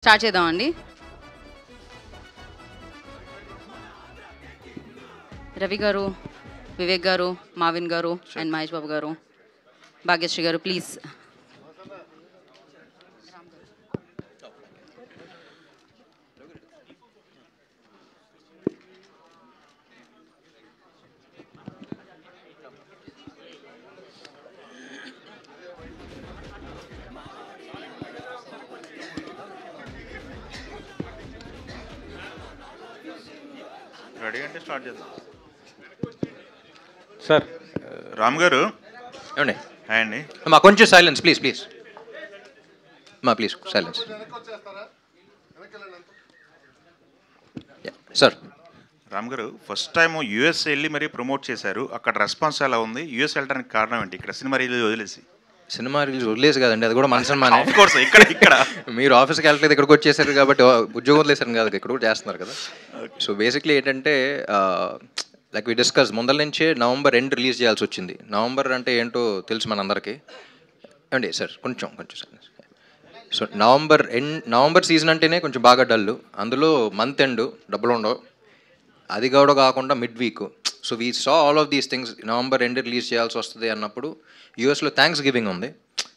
Start చేద్దామండి. రవి గారు, వివేక్ గారు, మావిన్ గారు అండ్ మహేష్ బాబు గారు, భాగ్యశ్రీ గారు ప్లీజ్. రెడీ అంటే స్టార్ట్ చేద్దాం. సార్ రామ్ గారు ఏమండి హాయ్ అండి. మా కొంచెం సైలెన్స్ ప్లీజ్ ప్లీజ్ మా ప్లీజ్ సైలెన్స్ సార్. రామ్ గారు ఫస్ట్ టైం యూఎస్ వెళ్ళి మరీ ప్రమోట్ చేశారు. అక్కడ రెస్పాన్స్ ఎలా ఉంది? యూఎస్ వెళ్ళడానికి కారణం ఏంటి? ఇక్కడ సినిమా రిలీజ్ వదిలేసి సినిమా రిలీజ్ వదిలేసి కదండి, అది కూడా మన సినిమానే. ఆఫ్ కోర్స్ ఇక్కడ మీరు ఆఫీస్కి వెళ్ళట్లేదు, ఇక్కడికి వచ్చేసారు కాబట్టి ఉద్యోగం వదిలేసారు కాదు, ఇక్కడ కూడా చేస్తున్నారు కదా. సో బేసిక్లీ ఏంటంటే లైక్ వి డిస్కస్ ముందల నుంచే నవంబర్ ఎండ్ రిలీజ్ చేయాల్సి వచ్చింది. నవంబర్ అంటే ఏంటో తెలుసు మనందరికీ అండి సార్. కొంచెం సార్. సో నవంబర్ సీజన్ అంటేనే కొంచెం బాగా డల్. అందులో మంత్ ఎండ్ డబ్బులు ఉండవు, అది కూడా కాకుండా mid week. So we saw all of these things. November end release చేయాల్సి వస్తుంది అన్నప్పుడు యూఎస్లో థ్యాంక్స్ గివింగ్ ఉంది.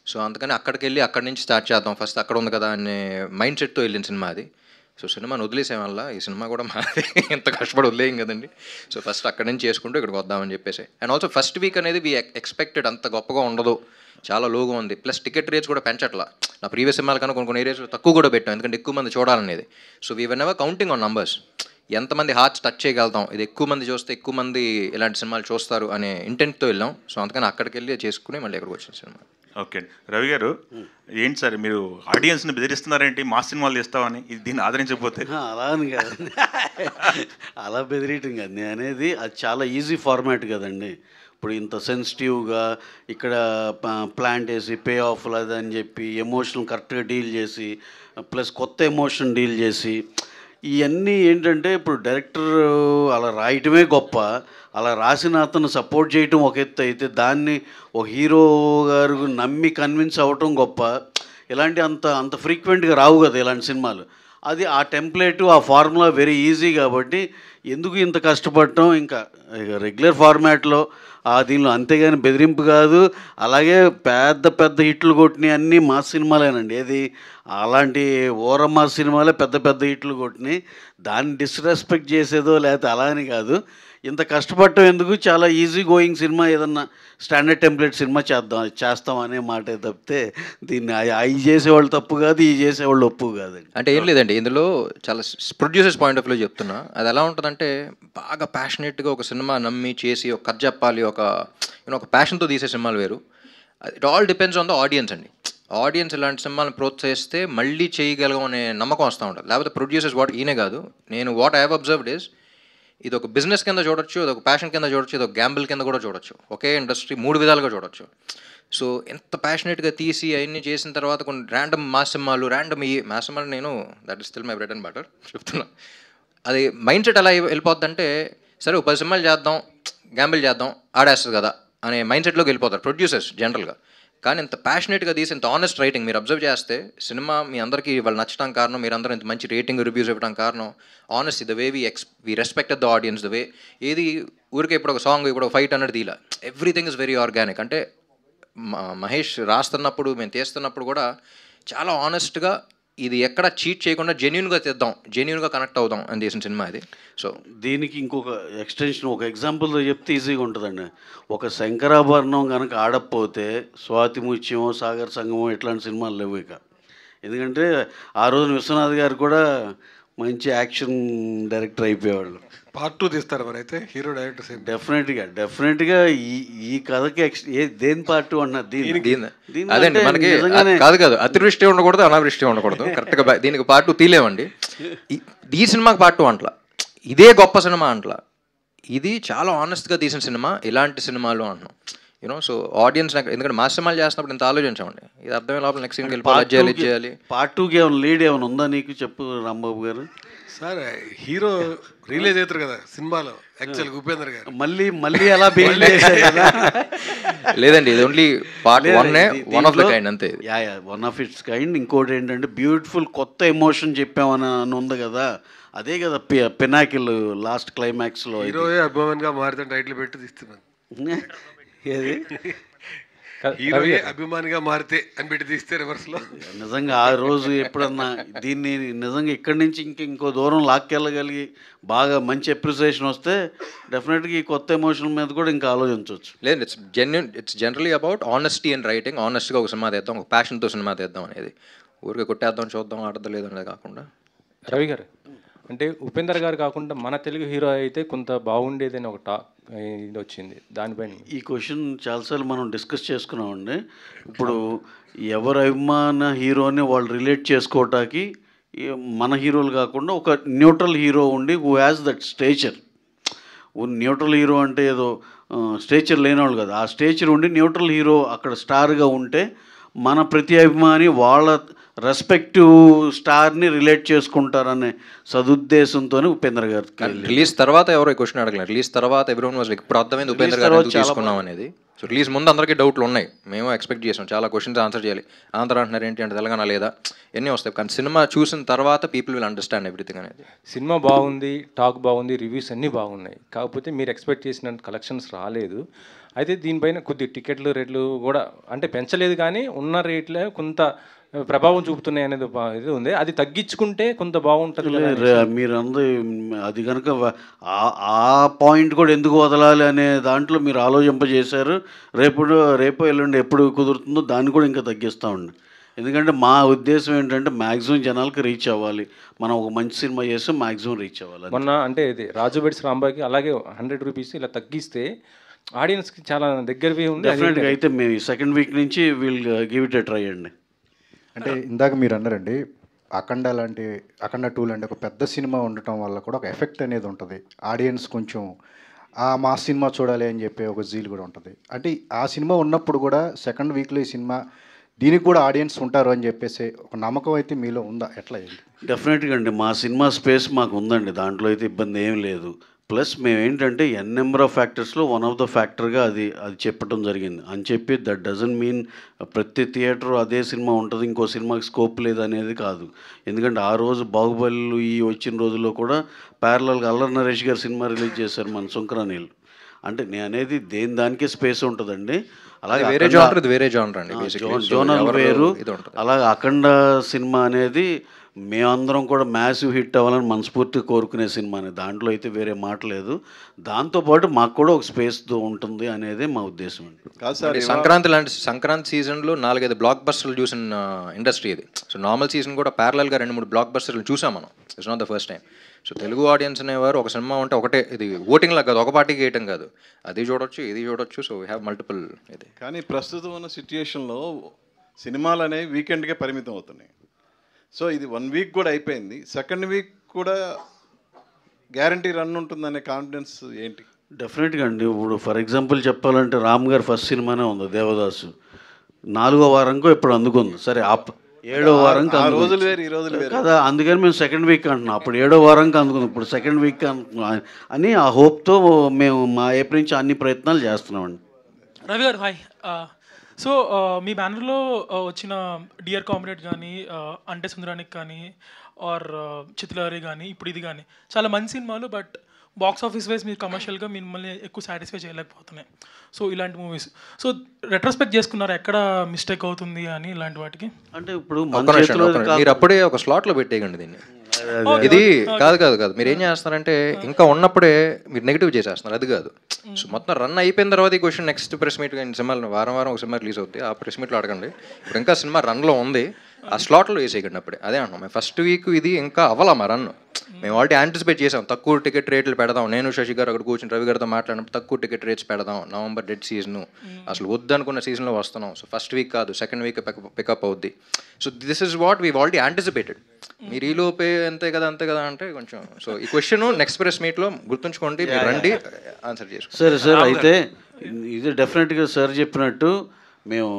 సో అందుకని అక్కడికి వెళ్ళి అక్కడి నుంచి స్టార్ట్ చేద్దాం, ఫస్ట్ అక్కడ ఉంది కదా అనే మైండ్ సెట్తో వెళ్ళిన సినిమా అది. సో సినిమాని వదిలేసే వల్ల ఈ సినిమా కూడా మాది ఎంత కష్టపడి వదిలేయం కదండి. సో ఫస్ట్ అక్కడి నుంచి చేసుకుంటూ ఇక్కడికి వద్దామని చెప్పేసి. అండ్ ఆల్సో ఫస్ట్ వీక్ అనేది వీ ఎక్స్పెక్టెడ్ అంత గొప్పగా ఉండదు, చాలా లోగా ఉంది. ప్లస్ టికెట్ రేట్స్ కూడా పెంచట్లా. నా ప్రీవియస్ సినిమాల కన్నా కొన్ని ఏరియాస్లో తక్కువ కూడా పెట్టాం, ఎందుకంటే ఎక్కువ మంది చూడాలనేది. So we were never counting on numbers, ఎంతమంది హార్ట్స్ టచ్ చేయగలుగుతాం, ఇది ఎక్కువ మంది చూస్తే ఎక్కువ మంది ఇలాంటి సినిమాలు చూస్తారు అనే ఇంటెంట్తో వెళ్ళాం. సో అందుకని అక్కడికి వెళ్ళి చేసుకుని మళ్ళీ ఇక్కడికి వచ్చిన సినిమా. ఓకే రవి గారు, ఏంటి సార్ మీరు ఆడియన్స్ని బెదిరిస్తున్నారేంటి? మా సినిమాలు చేస్తామని, ఇది దీన్ని ఆదరించకపోతే? అలా అని కదండి, అలా బెదిరియటం కాదు నేను అనేది. అది చాలా ఈజీ ఫార్మాట్ కదండి. ఇప్పుడు ఇంత సెన్సిటివ్గా ఇక్కడ ప్లాంట్ వేసి పే ఆఫ్ లేదని చెప్పి ఎమోషన్ కరెక్ట్గా డీల్ చేసి ప్లస్ కొత్త ఎమోషన్ డీల్ చేసి ఇవన్నీ ఏంటంటే ఇప్పుడు డైరెక్టర్ అలా రాయటమే గొప్ప, అలా రాసిన అతను సపోర్ట్ చేయటం ఒక ఎత్తు అయితే దాన్ని ఒక హీరో గారు నమ్మి కన్విన్స్ అవ్వటం గొప్ప. ఇలాంటి అంత ఫ్రీక్వెంట్గా రావు కదా ఇలాంటి సినిమాలు. అది ఆ టెంప్లెట్ ఆ ఫార్ములా వెరీ ఈజీ కాబట్టి ఎందుకు ఇంత కష్టపడటం. ఇంకా రెగ్యులర్ ఫార్మాట్లో దీనిలో అంతేగాని బెదిరింపు కాదు. అలాగే పెద్ద హిట్లు కొట్టినాయి అన్నీ మా సినిమాలేనండి. ఏది అలాంటి ఓరమ్మా సినిమాలే పెద్ద హిట్లు కొట్టినాయి. దాన్ని డిస్రెస్పెక్ట్ చేసేదో లేకపోతే అలా అని కాదు. ఇంత కష్టపడటం ఎందుకు, చాలా ఈజీ గోయింగ్ సినిమా ఏదన్నా స్టాండర్డ్ టెంప్లెట్ సినిమా చేస్తాం అనే మాట తప్పితే దీన్ని అవి చేసేవాళ్ళు తప్పు కాదు, ఈ చేసేవాళ్ళు ఒప్పు కాదండి. అంటే ఏం లేదండి, ఇందులో చాలా ప్రొడ్యూసర్స్ పాయింట్ ఆఫ్ వ్యూ చెప్తున్నా. అది ఎలా ఉంటుందంటే బాగా ప్యాషనేట్గా ఒక సినిమా నమ్మి చేసి ఒక కథ చెప్పాలి, ఒక ప్యాషన్తో తీసే సినిమాలు వేరు. It all depends on the audience అండి. ఆడియన్స్ ఇలాంటి సినిమాలను ప్రోత్సహిస్తే మళ్ళీ చేయగలం అనే నమ్మకం వస్తూ ఉంటుంది. లేకపోతే ప్రొడ్యూసర్స్ ఈయనే కాదు, నేను what I have observed is ఇది ఒక బిజినెస్ కింద చూడొచ్చు, ఇది ఒక ప్యాషన్ కింద చూడొచ్చు, ఇది ఒక గ్యాంబుల్ కింద కూడా చూడొచ్చు. ఒకే ఇండస్ట్రీ 3 విధాలుగా చూడొచ్చు. సో ఎంత ప్యాషనేట్గా తీసి అవన్నీ చేసిన తర్వాత కొన్ని ర్యాండమ్ మాస్ సినిమాలు నేను that is still my bread and butter చెప్తున్నా. అది మైండ్ సెట్ ఎలా వెళ్ళిపోద్దంటే సరే 10 సినిమాలు చేద్దాం, గ్యాంబుల్ చేద్దాం, ఆడేస్తుంది కదా అనే మైండ్ సెట్లోకి వెళ్ళిపోతారు ప్రొడ్యూసర్స్ జనరల్గా. కానీ ఇంత ప్యాషనేట్గా తీసి ఇంత ఆనెస్ట్ రైటింగ్ మీరు అబ్జర్వ్ చేస్తే సినిమా మీ అందరికీ వాళ్ళు నచ్చడం కారణం, మీరు అందరూ ఇంత మంచి రేటింగ్ రివ్యూస్ ఇవ్వడం కారణం honest the way we respected the audience the way. ఏది ఊరికే ఇప్పుడు ఒక సాంగ్ ఇప్పుడు ఒక ఫైట్ అన్నది తీలా, ఎవ్రీథింగ్ ఇస్ వెరీ ఆర్గానిక్. అంటే మహేష్ రాస్తున్నప్పుడు మేము తీస్తున్నప్పుడు కూడా చాలా ఆనెస్ట్గా ఇది ఎక్కడ చీట్ చేయకుండా జెన్యున్గా తీద్దాం, జెన్యున్గా కనెక్ట్ అవుదాం అని చేసిన సినిమా ఇది. సో దీనికి ఇంకొక ఎక్స్టెన్షన్ ఒక ఎగ్జాంపుల్తో చెప్తే ఈజీగా ఉంటుందండి. ఒక శంకరాభరణం కనుక ఆడకపోతే స్వాతి ముత్యమో సాగర్ సంగమో ఇట్లాంటి సినిమాలు లేవు ఇక. ఎందుకంటే ఆ రోజు విశ్వనాథ్ గారు కూడా మంచి యాక్షన్ డైరెక్టర్ అయిపోయేవాళ్ళు. పార్ట్ 2 తీస్తారు మరి అయితే హీరో డైరెక్టర్. డెఫినెట్గా ఈ కథకి దేని పార్ట్ 2 అన్నారు అదండి. మనకి కాదు అతివృష్టి ఉండకూడదు, అనావృష్టి ఉండకూడదు. కరెక్ట్గా దీనికి పార్ట్ 2 తీలేమండి. ఈ సినిమాకి పార్ట్ 2 అంట్లా, ఇదే గొప్ప సినిమా అంట్లా. ఇది చాలా ఆనెస్ట్గా తీసిన సినిమా, ఇలాంటి సినిమాలు అంటున్నాం. సో ఆడియన్స్ ఎందుకంటే మా సినిమాలు చేస్తున్నప్పుడు ఇంత ఆలోచించామండి. ఇది అర్థమే లోపల నెక్స్ట్ సీన్కి వెళ్ళిపోవాలి, చేయాలి. పార్ట్ 2కి ఏమైనా లీడ్ ఏమైనా ఉందా నీకు చెప్పు రాంబాబు గారు? సార్ హీరో రిలీజ్ అవుతారు కదా సినిమాలో యాక్చువల్గా ఉపేంద్ర గారు మళ్ళీ అలా బిగిన్ చేశారు కదా. లేదండి, ఇది only part one of the kind అంతే. One of its kind. ఇంకోటి ఏంటంటే బ్యూటిఫుల్ కొత్త ఎమోషన్ చెప్పామని ఉంది కదా, అదే కదా పినాకిల్ లాస్ట్ క్లైమాక్స్లో. హీరోయే అభిమానిగా మారితే టైటిల్ పెట్టి తీస్తున్నాను. ఏది హీరోయే అభిమానిగా మారితే అని పెట్టి తీస్తే రివర్స్లో. నిజంగా ఆ రోజు ఎప్పుడన్నా దీన్ని నిజంగా ఇక్కడి నుంచి ఇంకో దూరం లాక్కెళ్ళగలిగి బాగా మంచి అప్రిసియేషన్ వస్తే డెఫినెట్గా ఈ కొత్త ఎమోషన్ మీద కూడా ఇంకా ఆలోచించవచ్చు. లేదు, it's generally about honesty and writing. ఆనెస్ట్గా ఒక సినిమా తీద్దాం, ఒక ప్యాషన్తో సినిమా తీద్దాం అనేది. ఊరికే కొట్టేద్దాం, చూద్దాం, ఆడద్దు లేదు అనేది కాకుండా. రవి గారు అంటే ఉపేందర్ గారు కాకుండా మన తెలుగు హీరో అయితే కొంత బాగుండేదని ఒక ఇది వచ్చింది. దానిపైన ఈ క్వశ్చన్ చాలాసార్లు మనం డిస్కస్ చేసుకున్నామండి. ఇప్పుడు ఎవరు అభిమాన హీరోని వాళ్ళు రిలేట్ చేసుకోవటానికి మన హీరోలు కాకుండా ఒక న్యూట్రల్ హీరో ఉండి who has that stature. Neutral hero అంటే ఏదో స్టేచర్ లేని వాళ్ళు కదా, ఆ స్టేచర్ ఉండి న్యూట్రల్ హీరో అక్కడ స్టార్గా ఉంటే మన ప్రతి అభిమాని వాళ్ళ రెస్పెక్టివ్ స్టార్ని రిలేట్ చేసుకుంటారనే సదుద్దేశంతోనే ఉపేంద్ర గారు. రిలీజ్ తర్వాత ఎవరో క్వశ్చన్ అడగలేదు. రిలీజ్ తర్వాత ఎవరోన్ వాజ్ లైక్ ఇప్పుడు అర్థమైంది ఉపేంద్ర గారు తీసుకున్నాం అనేది. సో రిలీజ్ ముందు అందరికీ డౌట్లు ఉన్నాయి, మేము ఎక్స్పెక్ట్ చేసాం చాలా క్వశ్చన్స్ ఆన్సర్ చేయాలి. ఆంధ్ర అంటున్నారు ఏంటి అంటే తెలంగాణ లేదా, ఎన్ని వస్తాయి. కానీ సినిమా చూసిన తర్వాత పీపుల్ విల్ అండర్స్టాండ్ ఎవ్రీథింగ్ అనేది. సినిమా బాగుంది, టాక్ బాగుంది, రివ్యూస్ అన్నీ బాగున్నాయి, కాకపోతే మీరు ఎక్స్పెక్ట్ చేసినంత కలెక్షన్స్ రాలేదు. అయితే దీనిపైన కొద్ది టికెట్లు రేట్లు కూడా అంటే పెంచలేదు, కానీ ఉన్న రేట్లే కొంత ప్రభావం చూపుతున్నాయి అనేది ఇది ఉంది. అది తగ్గించుకుంటే కొంత బాగుంటుంది. మీరందరూ అది కనుక ఆ పాయింట్ కూడా ఎందుకు వదలాలి అనే దాంట్లో మీరు ఆలోచింపజేశారు. రేపు ఎల్లుండి ఎప్పుడు కుదురుతుందో దాన్ని కూడా ఇంకా తగ్గిస్తూ ఉండి. ఎందుకంటే మా ఉద్దేశం ఏంటంటే మ్యాక్సిమం జనాలకు రీచ్ అవ్వాలి. మనం ఒక మంచి సినిమా చేస్తే మ్యాక్సిమం రీచ్ అవ్వాలి. మొన్న అంటే ఇది రాజు బెడ్స్ రాంబాకి అలాగే 100 రూపీస్ ఇలా తగ్గిస్తే ఆడియన్స్కి చాలా దగ్గరవి ఉంది. డెఫినెట్గా అయితే మేము సెకండ్ వీక్ నుంచి will give it a try అండి. అంటే ఇందాక మీరు అన్నారండి అఖండ 2 లాంటి ఒక పెద్ద సినిమా ఉండటం వల్ల కూడా ఒక ఎఫెక్ట్ అనేది ఉంటుంది. ఆడియన్స్ కొంచెం మా సినిమా చూడాలి అని చెప్పి ఒక జీల్ కూడా ఉంటుంది. అంటే ఆ సినిమా ఉన్నప్పుడు కూడా సెకండ్ వీక్లో ఈ సినిమా దీనికి కూడా ఆడియన్స్ ఉంటారు అని చెప్పేసి ఒక నమ్మకం అయితే మీలో ఉందా? ఎట్లా ఏంటి? డెఫినెట్గా అండి, మా సినిమా స్పేస్ మాకు ఉందండి, దాంట్లో అయితే ఇబ్బంది ఏం లేదు. ప్లస్ మేము ఏంటంటే నెంబర్ ఆఫ్ ఫ్యాక్టర్స్లో వన్ ఆఫ్ ద ఫ్యాక్టర్గా అది చెప్పడం జరిగింది అని చెప్పి దట్ డజంట్ మీన్ ప్రతి థియేటర్ అదే సినిమా ఉంటుంది, ఇంకో సినిమాకి స్కోప్ లేదు అనేది కాదు. ఎందుకంటే ఆ రోజు బాహుబలి వచ్చిన రోజుల్లో కూడా ప్యారలల్గా అల్లరి నరేష్ గారు సినిమా రిలీజ్ చేశారు మన సుంకరానీళ్ళు. అంటే నేను అనేది దానికే స్పేస్ ఉంటుందండి. అలాగే జోనల్ వేరు. అలాగే అఖండ సినిమా అనేది మేమందరం కూడా మ్యాసివ్ హిట్ అవ్వాలని మనస్ఫూర్తిగా కోరుకునే సినిమాని, దాంట్లో అయితే వేరే మాట లేదు. దాంతోపాటు మాకు కూడా ఒక స్పేస్ ఉంటుంది అనేది మా ఉద్దేశం అండి. సంక్రాంతి సీజన్లో 4-5 బ్లాక్ బస్టర్లు చూసిన ఇండస్ట్రీ ఇది. సో నార్మల్ సీజన్ కూడా ప్యారలల్గా 2-3 బ్లాక్ బస్టర్లు చూసాం మనం. It's not the first time. So Telugu audience అనేవారు ఒక సినిమా ఉంటే ఒకటే, ఇది ఓటింగ్ లాగా కాదు, ఒక పార్టీకి వేయటం కాదు, అది చూడొచ్చు ఇది చూడొచ్చు. So we have multiple. ఇది కానీ ప్రస్తుతం ఉన్న సిచ్యుయేషన్లో సినిమాలు అనేవి వీకెండ్కే పరిమితం అవుతున్నాయి. సో ఇది 1 వీక్ కూడా అయిపోయింది, సెకండ్ వీక్ కూడా గ్యారంటీ రన్ ఉంటుందనే కాన్ఫిడెన్స్ ఏంటి? డెఫినెట్గా అండి. ఇప్పుడు ఫర్ ఎగ్జాంపుల్ చెప్పాలంటే రామ్ గారు ఫస్ట్ సినిమానే ఉంది దేవదాసు, 4వ వారంకో ఇప్పుడు అందుకుంది. సరే 7వ వారంకి రోజులు వేరు, ఈ రోజులు వేరు కదా, అందుకని మేము సెకండ్ వీక్ అంటున్నాం. అప్పుడు 7వ వారంకి అందుకుంది, ఇప్పుడు సెకండ్ వీక్ అని ఆ హోప్తో మేము మా ఏప్రిల్ నుంచి అన్ని ప్రయత్నాలు చేస్తున్నామండి. రవి గారు హాయ్. సో మీ బ్యానర్లో వచ్చిన డియర్ కామ్రేడ్ కానీ అంటే సుందరానికి కానీ ఆర్ చిత్రలహరి కానీ ఇప్పుడు ఇది కానీ చాలా మంచి సినిమాలు, బట్ బాక్స్ ఆఫీస్ వైజ్ మీరు కమర్షియల్గా మిమ్మల్ని ఎక్కువ సాటిస్ఫై చేయలేకపోతున్నాయి. సో ఇలాంటి మూవీస్ సో రెట్రోస్పెక్ట్ చేసుకున్నారు ఎక్కడ మిస్టేక్ అవుతుంది అని ఇలాంటి వాటికి? అంటే ఇప్పుడు మీరు అప్పుడే ఒక స్లాట్లో పెట్టేయండి దీన్ని. ఇది కాదు మీరు ఏం చేస్తారంటే ఇంకా ఉన్నప్పుడే మీరు నెగిటివ్ చేసేస్తున్నారు, అది కాదు. సో మొత్తం రన్ అయిపోయిన తర్వాత ఈ క్వశ్చన్ నెక్స్ట్ ప్రెస్ మీట్ సినిమాలు వారం ఒక సినిమా రిలీజ్ అవుతుంది, ఆ ప్రెస్ మీట్లో అడగండి. ఇప్పుడు ఇంకా సినిమా రన్లో ఉంది, ఆ స్లాట్లో వేసేయకండి అప్పుడే. అదే అంటున్నాం, మేము ఫస్ట్ వీక్ ఇది ఇంకా అవ్వాలా మా రన్. మేము ఆల్రెడీ యాంటిసిపేట్ చేసాం, తక్కువ టికెట్ రేట్లు పెడదాం. నేను శశి గారు అక్కడ కూర్చొని రవి గారితో మాట్లాడినప్పుడు తక్కువ టికెట్ రేట్స్ పెడదాం, నవంబర్ డెడ్ సీజను, అసలు వద్దనుకున్న సీజన్లో వస్తున్నాం. సో ఫస్ట్ వీక్ కాదు సెకండ్ వీక్ పికప్ అవుద్ది. So this is what we already anticipated. మీరు ఈ లోపే అంతే కదా అంటే కొంచెం. సో ఈ క్వశ్చన్ నెక్స్ట్ ప్రెస్ మీట్లో గుర్తుంచుకోండి, మీరు రండి ఆన్సర్ చేసుకోండి. సరే సార్, అయితే ఇది డెఫినెట్గా సార్ చెప్పినట్టు మేము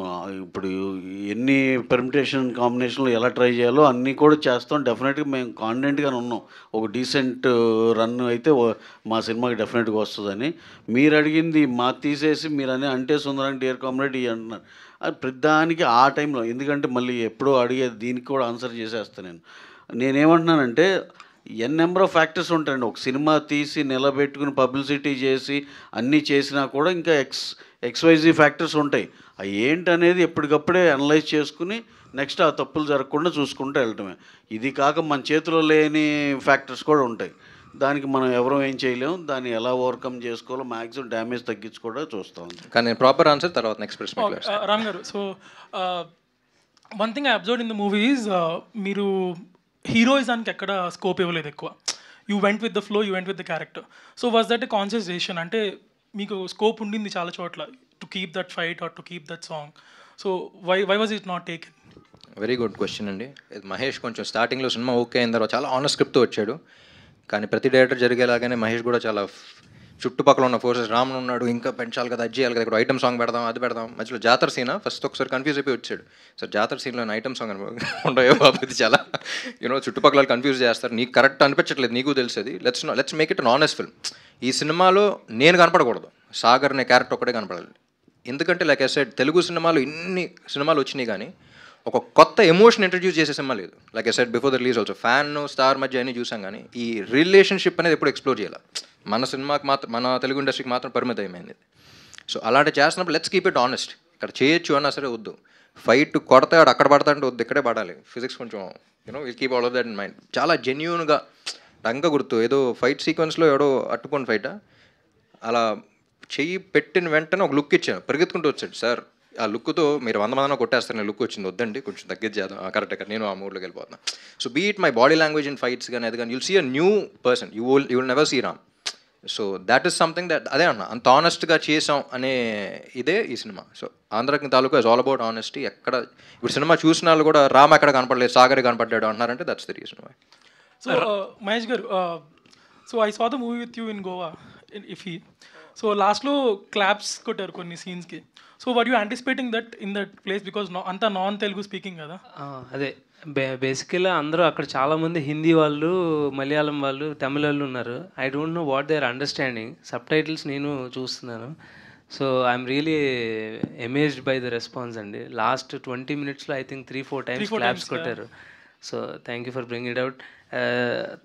ఇప్పుడు ఎన్ని పెర్మిటేషన్ కాంబినేషన్లు ఎలా ట్రై చేయాలో అన్నీ కూడా చేస్తాం. డెఫినెట్గా మేము కాన్ఫిడెంట్గానే ఉన్నాం, ఒక డీసెంట్ రన్ అయితే మా సినిమాకి డెఫినెట్గా వస్తుందని. మీరు అడిగింది మా తీసేసి మీరు అంటే సుందరానికి డియర్ కామ్రేడ్ ఇవి అంటున్నారు. అది ప్రతిదానికి ఆ టైంలో, ఎందుకంటే మళ్ళీ ఎప్పుడో అడిగేది దీనికి కూడా ఆన్సర్ చేసేస్తాను. నేనేమంటున్నానంటే నెంబర్ ఆఫ్ ఫ్యాక్టర్స్ ఉంటాయండి. ఒక సినిమా తీసి నిలబెట్టుకుని పబ్లిసిటీ చేసి అన్నీ చేసినా కూడా ఇంకా XYZ ఫ్యాక్టర్స్ ఉంటాయి. అవి ఏంటనేది ఎప్పటికప్పుడే అనలైజ్ చేసుకుని నెక్స్ట్ ఆ తప్పులు జరగకుండా చూసుకుంటూ వెళ్ళటమే. ఇది కాక మన చేతిలో లేని ఫ్యాక్టర్స్ కూడా ఉంటాయి, దానికి మనం ఎవరూ ఏం చేయలేము. దాన్ని ఎలా ఓవర్కమ్ చేసుకోవాలో మ్యాక్సిమం డ్యామేజ్ తగ్గించుకోవడం చూస్తాం. కానీ ప్రాపర్ ఆన్సర్ తర్వాత నెక్స్ట్ ప్రశ్న. Ram garu, so one thing I observe in the movie is మీరు హీరోయిజానికి ఎక్కడ స్కోప్ ఇవ్వలేదు ఎక్కువ. You went with the flow, you went with the character. So was that a conscious decision? అంటే మీకు స్కోప్ ఉండింది చాలా చోట్ల to keep that fight or to keep that song. So why was it not taken? Very good question అండి. మహేష్ కొంచెం స్టార్టింగ్లో cinema okay అయిన తర్వాత చాలా ఆనెస్ట్ స్క్రిప్ట్తో వచ్చాడు. కానీ ప్రతి డైరెక్టర్ జరిగేలాగానే మహేష్ కూడా చాలా చుట్టుపక్కల ఉన్న ఫోర్సెస్, రామ్ ఉన్నాడు, ఇంకా పెంచాలి కదా, అది చేయాలి కదా, ఇక్కడ ఐటమ్ సాంగ్ పెడదాం, అది పెడదాం. మధ్యలో జాతర సీన్ ఫస్ట్ ఒకసారి కన్ఫ్యూజ్ అయిపోయి వచ్చాడు. సార్ జాతర సీన్లో ఐటమ్ సాంగ్ ఉండయో బాబు, ఇది చాలా చుట్టుపక్కల కన్ఫ్యూజ్ చేస్తారు, నీకు కరెక్ట్ అనిపించట్లేదు, నీకు తెలిసేది. Let's make it an honest film. ఈ సినిమాలో నేను కనపడకూడదు, సాగర్ అనే క్యారెక్టర్ ఒకటే కనపడాలి. ఎందుకంటే లైక్ ఐ సెడ్, తెలుగు సినిమాలు ఇన్ని సినిమాలు వచ్చినాయి కానీ ఒక కొత్త ఎమోషన్ ఇంట్రడ్యూస్ చేసే సినిమా లేదు. Like I said before the release also, fan star మధ్య అన్నీ చూసాం కానీ ఈ రిలేషన్షిప్ అనేది ఎప్పుడు ఎక్స్ప్లోర్ చేయాలి. మన సినిమాకి మాత్రం, మన తెలుగు ఇండస్ట్రీకి మాత్రం పరిమితం అయిపోయింది. సో అలాంటి చేస్తున్నప్పుడు లెట్స్ కీప్ ఇట్ ఆనెస్ట్. ఇక్కడ చేయొచ్చు అన్నా సరే వద్దు, ఫైట్ కొడతాడు అక్కడ పడతాడంటే వద్దు, ఇక్కడే పడాలి. ఫిజిక్స్ కొంచెం will keep all of that in mind. చాలా జెన్యూన్గా రంగ గుర్తు, ఏదో ఫైట్ సీక్వెన్స్లో ఏడో అట్టుకొని ఫైటా అలా చెయ్యి పెట్టిన వెంటనే ఒక లుక్ ఇచ్చాను, పరిగెత్తుకుంటూ వచ్చాడు. సార్ ఆ లుక్తో మీరు 100 మందిన కొట్టేస్తారు, లుక్ వచ్చింది, వద్దండి కొంచెం తగ్గించేద్దాం, కరెక్ట్ నేను ఆ మూడ్లోకి వెళ్ళిపోతున్నాను. So beat my body language in fights కానీ అది కానీ, you'll see a new person, you will never see Ram. So that is something that, అదే అన్న అంత ఆనెస్ట్గా చేసాం అనే ఇదే ఈ సినిమా. సో ఆంధ్రకి తాలూకా ఇస్ ఆల్ అబౌట్ ఆనెస్టీ. ఎక్కడ ఇప్పుడు సినిమా చూసిన వాళ్ళు కూడా రామ్ ఎక్కడ కనపడలేదు, సాగర్ కనపడ్డాడు అంటున్నారంటే that's the reason why. So Mahesh garu, so I saw the movie with you in Goa in IFFI. So లాస్ట్లో క్లాప్స్ కొట్టారు కొన్ని సీన్స్కి. So were you anticipating that in that place? Because అంతా నాన్ తెలుగు స్పీకింగ్ కదా. అదే బేసికల్గా అందరూ అక్కడ చాలామంది హిందీ వాళ్ళు, మలయాళం వాళ్ళు, తమిళ వాళ్ళు ఉన్నారు. I don't know what they are understanding. Subtitles నేను చూస్తున్నాను. So I'm really amazed by the response అండి. లాస్ట్ 20 minutesలో ఐ థింక్ 3-4 times క్లాప్స్ కొట్టారు. So thank you for bring it out.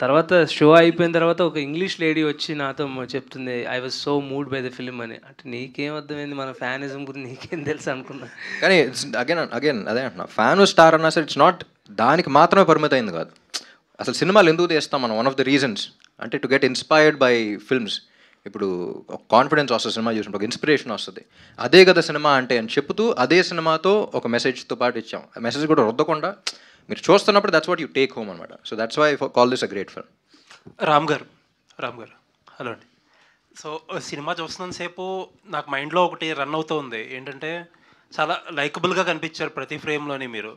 తర్వాత షో అయిపోయిన తర్వాత ఒక ఇంగ్లీష్ లేడీ వచ్చి నాతో చెప్తుంది, I was so moved by the film అని. అంటే నీకేం అర్థమైంది మన ఫ్యానిజం గురించి, నీకేం తెలుసు అనుకున్నా. కానీ అగైన్ అదే అంటున్నా, ఫ్యాన్ స్టార్ అన్నా సరే ఇట్స్ నాట్ దానికి మాత్రమే పరిమితం అయింది కాదు. అసలు సినిమాలు ఎందుకు తీస్తాం మనం? వన్ ఆఫ్ ద రీజన్స్ అంటే to get inspired by films. ఇప్పుడు కాన్ఫిడెన్స్ వస్తుంది సినిమా చూసినప్పుడు, ఒక ఇన్స్పిరేషన్ వస్తుంది. అదే కదా సినిమా అంటే అని చెప్తూ అదే సినిమాతో ఒక మెసేజ్తో పాటు ఇచ్చాం. మెసేజ్ కూడా రుద్దకుండా మీరు చూస్తున్నప్పుడు that's what you take home అనమాట. So that's why call this a great film. Ram garu hello అండి. సో సినిమా చూస్తున్నంతసేపు నాకు మైండ్లో ఒకటి రన్ అవుతూ ఉంది, ఏంటంటే చాలా లైకబుల్గా కనిపించారు ప్రతి ఫ్రేమ్లోని మీరు.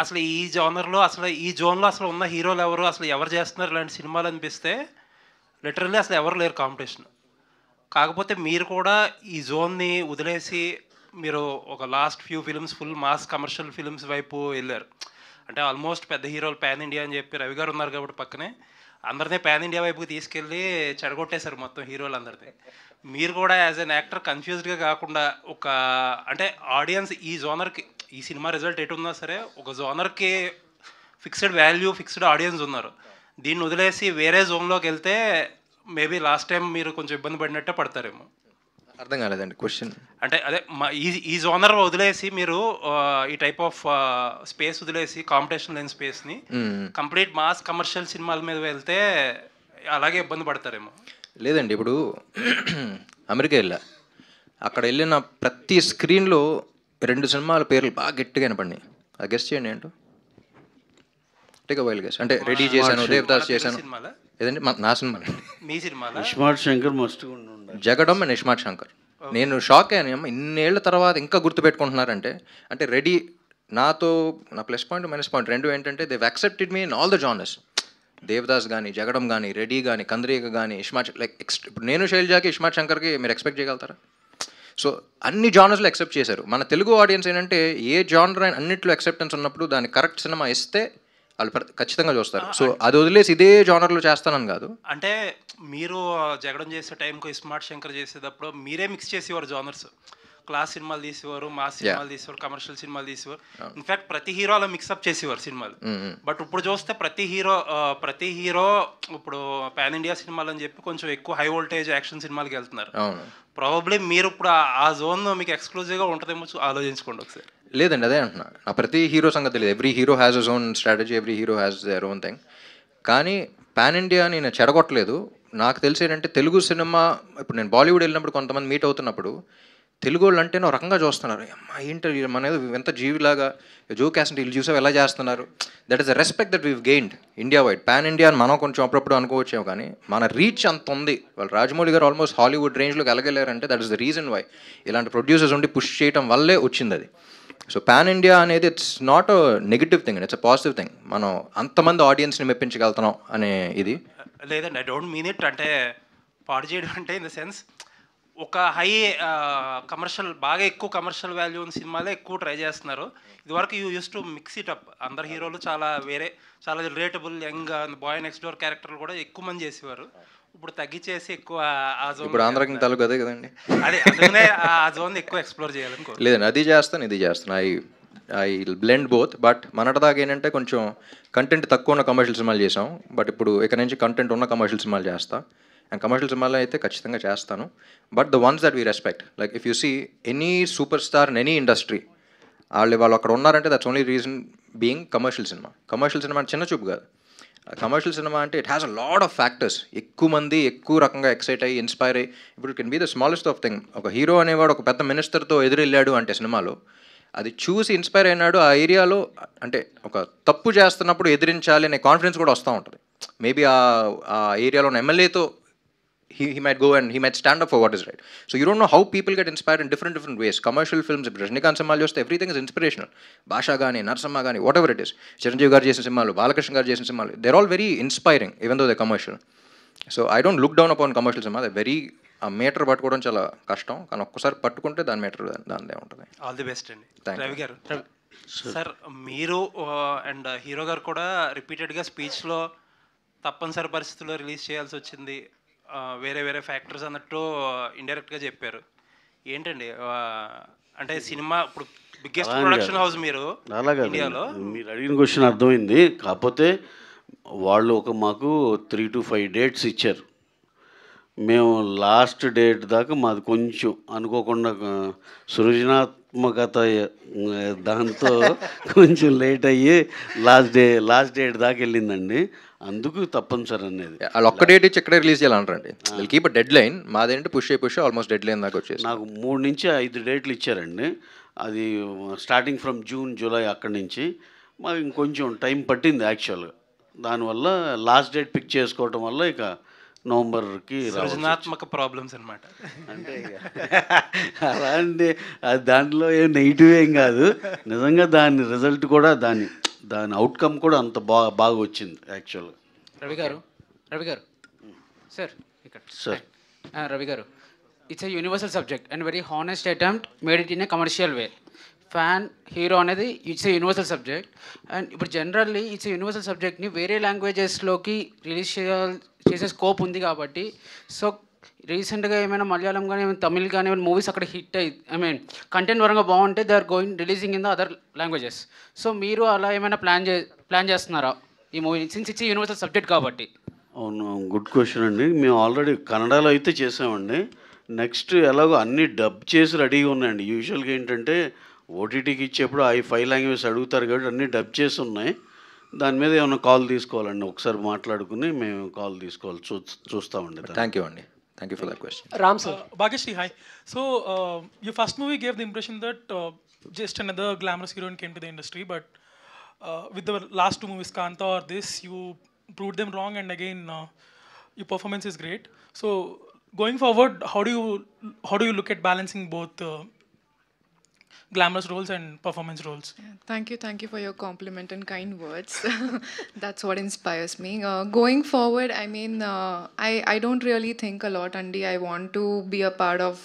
అసలు ఈ జోనర్లో, అసలు ఈ జోన్లో అసలు ఉన్న హీరోలు ఎవరు, అసలు ఎవరు చేస్తున్నారు ఇలాంటి సినిమాలు అనిపిస్తే లిటరల్లీ అసలు ఎవరు లేరు కాంపిటీషన్. కాకపోతే మీరు కూడా ఈ జోన్ని వదిలేసి మీరు ఒక last few films full mass commercial films వైపు వెళ్ళారు. అంటే ఆల్మోస్ట్ పెద్ద హీరోలు పాన్ ఇండియా అని చెప్పి రవి గారు ఉన్నారు కాబట్టి పక్కనే అందరినీ పాన్ ఇండియా వైపుకి తీసుకెళ్ళి చెడగొట్టేశారు మొత్తం హీరోలందరినీ. మీరు కూడా యాజ్ అన్ యాక్టర్ కన్ఫ్యూజ్డ్గా కాకుండా ఒక అంటే ఆడియన్స్ ఈ జోనర్కి, ఈ సినిమా రిజల్ట్ ఎటు ఉన్నా సరే ఒక జోనర్కి ఫిక్స్డ్ వాల్యూ, ఫిక్స్డ్ ఆడియన్స్ ఉన్నారు. దీన్ని వదిలేసి వేరే జోన్లోకి వెళ్తే మేబీ లాస్ట్ టైం మీరు కొంచెం ఇబ్బంది పడినట్టే పడతారేమో. అర్థం కాలేదండి క్వశ్చన్. అంటే అదే ఈ జోనర్ వదిలేసి మీరు ఈ టైప్ ఆఫ్ స్పేస్ వదిలేసి కాంపిటీషన్ లేని స్పేస్ని కంప్లీట్ మాస్ కమర్షియల్ సినిమాల మీద వెళ్తే అలాగే ఇబ్బంది పడతారేమో. లేదండి, ఇప్పుడు అమెరికా వెళ్ళా, అక్కడ వెళ్ళిన ప్రతి స్క్రీన్లో 2 సినిమాల పేర్లు బాగా గట్టిగా వినపడినాయి. అది గెస్ట్ చేయండి ఏంటో. Take wild guess. అంటే రెడీ చేశాను, దేవదాస్ చేశాను. ఏదండి నా సినిమా? మీ cinema iSmart Shankar must Jagadam and iSmart Shankar. నేను షాక్ అయ్యాను, ఇన్నేళ్ల తర్వాత ఇంకా గుర్తుపెట్టుకుంటున్నారంటే. అంటే రెడీ నాతో నా ప్లస్ పాయింట్ మైనస్ పాయింట్ రెండు ఏంటంటే they accepted me in all the genres. Devadas కానీ, జగడం కానీ, రెడీ కానీ, కంద్రీక కానీ, ఇస్మార్ట్ లైక్ ఇప్పుడు నేను శైలజాకి, ఇస్మార్ట్ శంకర్కి మీరు ఎక్స్పెక్ట్ చేయగలుగుతారా? సో అన్ని జానర్స్లో యాక్సెప్ట్ చేశారు. మన తెలుగు ఆడియన్స్ ఏంటంటే ఏ జానర్ అన్నింటిలో యాక్సెప్టెన్స్ ఉన్నప్పుడు దాన్ని కరెక్ట్ సినిమా ఇస్తే వాళ్ళు ఖచ్చితంగా చూస్తారు. సో అది వదిలేసి ఇదే జానర్లో చేస్తానని కాదు. అంటే మీరు జగడం చేసే టైంకు స్మార్ట్ శంకర్ చేసేటప్పుడు మీరే మిక్స్ చేసేవారు జానర్స్. క్లాస్ సినిమాలు తీసేవారు, మాస్ సినిమాలు తీసేవారు, కమర్షియల్ సినిమాలు తీసేవారు. ఇన్ఫాక్ట్ ప్రతి హీరో అలా మిక్సప్ చేసేవారు సినిమాలు. బట్ ఇప్పుడు చూస్తే ప్రతి హీరో ఇప్పుడు పాన్ ఇండియా సినిమాలు అని చెప్పి కొంచెం ఎక్కువ హై వోల్టేజ్ యాక్షన్ సినిమాలకి వెళ్తున్నారు. ప్రాబబ్లీ మీరు ఇప్పుడు ఆ జోన్ మీకు ఎక్స్క్లూజివ్గా ఉంటుందేమో ఆలోచించుకోండి ఒకసారి. లేదండి, అదే అంటున్నా. నా ప్రతి హీరో సంగతి తెలియదు. Every hero has his own strategy, every hero has their own thing. కానీ పాన్ ఇండియా నేను చెడగొట్టలేదు. నాకు తెలిసి ఏంటంటే తెలుగు సినిమా ఇప్పుడు నేను బాలీవుడ్ వెళ్ళినప్పుడు కొంతమంది మీట్ అవుతున్నప్పుడు తెలుగు వాళ్ళు అంటే ఒక రకంగా చూస్తున్నారు. అమ్మా ఏంటి మన ఎంత జీవిలాగా జో క్యాస్ట్ వీళ్ళు చూసావు ఎలా చేస్తున్నారు. That is the respect that weave gained India wide. Pan India అని మనం కొంచెం అప్పుడప్పుడు అనుకోవచ్చాము, కానీ మన రీచ్ అంత ఉంది. వాళ్ళు రాజమౌళి గారు ఆల్మోస్ట్ హాలీవుడ్ రేంజ్లోకి వెళ్ళగలేరంటే that is the reason why ఇలాంటి ప్రొడ్యూసర్స్ ఉండి పుష్ చేయడం వల్లే వచ్చింది అది. సో పాన్ ఇండియా అనేది it's not a negative thing, it's a positive thing. మనం అంతమంది ఆడియన్స్ని మెప్పించగలుగుతున్నాం అనే ఇది. లేదండి, ఐ డోంట్ మీన్ ఇట్. అంటే పాడు చేయడం అంటే ఇన్ ద సెన్స్ ఒక హై కమర్షియల్, బాగా ఎక్కువ కమర్షియల్ వాల్యూ ఉన్న సినిమాలే ఎక్కువ ట్రై చేస్తున్నారు. ఇదివరకు you use to mix it up. అందరు హీరోలు చాలా relatable young boy next door క్యారెక్టర్లు కూడా ఎక్కువ మంది చేసేవారు. ఇప్పుడు తగ్గించేసి ఎక్కువ ఆ జోన్, ఇప్పుడు ఆంధ్రాకి తాలూకు అదే కదండి, అదే అందుకనే ఆ జోన్ ఎక్కువ ఎక్స్ప్లోర్ చేయాలనుకో. లేదండి, అది చేస్తాను ఇది చేస్తాను. I blend both. బట్ మనటిదాకా ఏంటంటే కొంచెం కంటెంట్ తక్కువ ఉన్న కమర్షియల్ సినిమాలు చేసాం. బట్ ఇప్పుడు ఇక్కడ నుంచి కంటెంట్ ఉన్న కమర్షియల్ సినిమాలు చేస్తా. అండ్ కమర్షియల్ సినిమాలో అయితే ఖచ్చితంగా చేస్తాను. But the ones that we respect, like if you see any super star in any industry, వాళ్ళు అక్కడ ఉన్నారంటే that's only reason being commercial cinema. Commercial cinema అంటే చిన్న చూపు కాదు. కమర్షియల్ సినిమా అంటే it has a lot of factors. ఎక్కువ మంది ఎక్కువ రకంగా ఎక్సైట్ అయ్యి ఇన్స్పైర్ అయ్యి, ఇప్పుడు it can be the smallest of thing. ఒక హీరో అనేవాడు ఒక పెద్ద మినిస్టర్తో ఎదురెళ్ళాడు అంటే సినిమాలో అది చూసి ఇన్స్పైర్ అయినాడు. ఆ ఏరియాలో అంటే ఒక తప్పు చేస్తున్నప్పుడు ఎదిరించాలి అనే కాన్ఫిడెన్స్ కూడా వస్తూ ఉంటుంది. మేబీ ఆ ఏరియాలో ఉన్న ఎమ్మెల్యేతో he might go and he might stand up for what is right. So you don't know how people get inspired in different ways. Commercial films, Rajinikanth సినిమాలు చూస్తే everything is inspirational. భాషా కానీ నరసమ్మ కానీ whatever it is, చిరంజీవి గారు చేసిన సినిమాలు, బాలకృష్ణ గారు చేసిన సినిమాలు, they're all very inspiring even though they're commercial. So I don't look down upon commercial cinema. They're very ఆ మీటర్ పట్టుకోవడం చాలా కష్టం, కానీ ఒక్కసారి పట్టుకుంటే దాని మీటర్ దానిదే ఉంటుంది. ఆల్ ది బెస్ట్ అండి. రవి గారు, సార్ మీరు అండ్ హీరో గారు కూడా రిపీటెడ్గా స్పీచ్లో తప్పనిసరి పరిస్థితుల్లో రిలీజ్ చేయాల్సి వచ్చింది, వేరే ఫ్యాక్టర్స్ అన్నట్టు ఇండైరెక్ట్గా చెప్పారు. ఏంటండి అంటే సినిమా ఇప్పుడు బిగ్గెస్ట్ ప్రొడక్షన్ హౌస్ మీరు ఇండియాలో. మీరు అడిగిన క్వశ్చన్ అర్థమైంది. కాకపోతే వాళ్ళు మాకు 3 to 5 డేట్స్ ఇచ్చారు. మేము లాస్ట్ డేట్ దాకా మాది కొంచెం అనుకోకుండా సృజనాత్మకత దాంతో కొంచెం లేట్ అయ్యి లాస్ట్ డేట్ దాకా వెళ్ళిందండి. అందుకు తప్పనిసరి అనేది వాళ్ళు ఒక్క డేట్ ఇచ్చి ఎక్కడే రిలీజ్ చేయాలంటారండి. Keep deadline. మాదేంటి పుష్ ఆల్మోస్ట్ డెడ్ లైన్ దాకా వచ్చేసి నాకు 3 నుంచి 5 డేట్లు ఇచ్చారండి. అది స్టార్టింగ్ ఫ్రమ్ జూన్ జూలై అక్కడి నుంచి మాకు ఇంకొంచెం టైం పట్టింది యాక్చువల్గా. దానివల్ల లాస్ట్ డేట్ పిక్ చేసుకోవటం వల్ల ఇక నవంబర్కి సృజనాత్మక ప్రాబ్లమ్స్ అనమాట. అంటే అలా అంటే దాంట్లో ఏం నెగిటివ్ ఏం కాదు, నిజంగా దాని రిజల్ట్ కూడా దాని అవుట్కమ్ కూడా అంత బాగా వచ్చింది యాక్చువల్గా. రవి గారు సార్ ఇక్కడ sir Ravi garu, it's a universal subject and very honest attempt made it in a commercial way. Fan hero అనేది it's a universal subject and ఇప్పుడు జనరల్లీ ఇట్స్ ఏ యూనివర్సల్ సబ్జెక్ట్ని వేరే లాంగ్వేజెస్లోకి రిలీజ్ చేసే స్కోప్ ఉంది కాబట్టి. సో రీసెంట్గా ఏమైనా మలయాళం కానీ ఏమైనా తమిళ్ కానీ ఏమైనా మూవీస్ అక్కడ హిట్ అయ్యి కంటెంట్ పరంగా బాగుంటే they are going releasing in the other languages. So మీరు అలా ఏమైనా ప్లాన్ చేస్తున్నారా ఈ movie since it's universal subject కాబట్టి? అవును, గుడ్ క్వశ్చన్ అండి. మేము ఆల్రెడీ కన్నడలో అయితే చేసామండి. నెక్స్ట్ ఎలాగో అన్నీ డబ్ చేసి రెడీగా ఉన్నాయండి. యూజువల్గా ఏంటంటే ఓటీటీకి ఇచ్చేప్పుడు 5 లాంగ్వేజ్ అడుగుతారు కాబట్టి అన్నీ డబ్ చేసి ఉన్నాయి. దాని మీద ఏమైనా కాల్ తీసుకోవాలండి, ఒకసారి మాట్లాడుకుని మేము కాల్ తీసుకోవాలి, చూస్తామండి. థ్యాంక్ యూ అండి, thank you for that question. Ram sir. Bhagyashree, hi. So your first movie gave the impression that just another glamorous heroine came to the industry, but with the last 2 movies, Kanta or this, you proved them wrong, and again your performance is great. So going forward, how do you look at balancing both glamorous roles and performance roles? Yeah, thank you for your compliment and kind words. That's what inspires me. Going forward, I mean, I don't really think a lot, Andy. I want to be a part of